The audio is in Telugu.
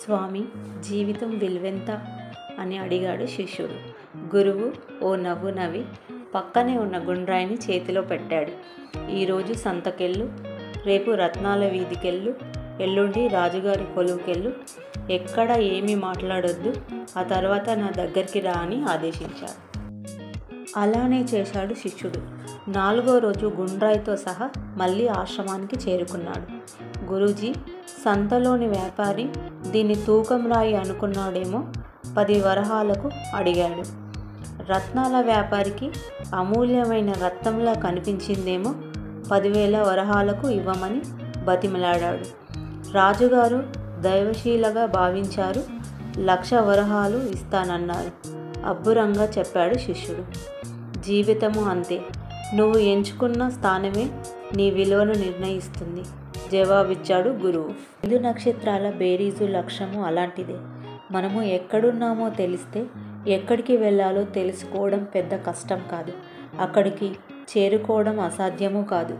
స్వామి, జీవితం విలువెంత అని అడిగాడు శిష్యుడు. గురువు ఓ నవ్వు నవ్వి పక్కనే ఉన్న గుండ్రాయిని చేతిలో పెట్టాడు. ఈరోజు సంతకెళ్ళు, రేపు రత్నాల వీధికెళ్ళు, ఎల్లుండి రాజుగారి కొలువుకెళ్ళు, ఎక్కడ ఏమీ మాట్లాడొద్దు, ఆ తర్వాత నా దగ్గరికి రా అని ఆదేశించాడు. అలానే చేశాడు శిష్యుడు. 4వ రోజు గుండ్రాయితో సహా మళ్ళీ ఆశ్రమానికి చేరుకున్నాడు. గురూజీ, సంతలోని వ్యాపారి దీన్ని తూకం రాయి అనుకున్నాడేమో, 10 వరహాలకు అడిగాడు. రత్నాల వ్యాపారికి అమూల్యమైన రత్నంలా కనిపించిందేమో, 10,000 వరహాలకు ఇవ్వమని బతిమలాడాడు. రాజుగారు దైవశీలగా భావించారు, 1,00,000 వరహాలు ఇస్తానన్నారు అబ్బురంగా చెప్పాడు శిష్యుడు. జీవితము అంతే, నువ్వు ఎంచుకున్న స్థానమే నీ విలువను నిర్ణయిస్తుంది జవాబిచ్చాడు గురువు. 5 నక్షత్రాల బేరీజు లక్ష్యము అలాంటిదే. మనము ఎక్కడున్నామో తెలిస్తే ఎక్కడికి వెళ్ళాలో తెలుసుకోవడం పెద్ద కష్టం కాదు, అక్కడికి చేరుకోవడం అసాధ్యము కాదు.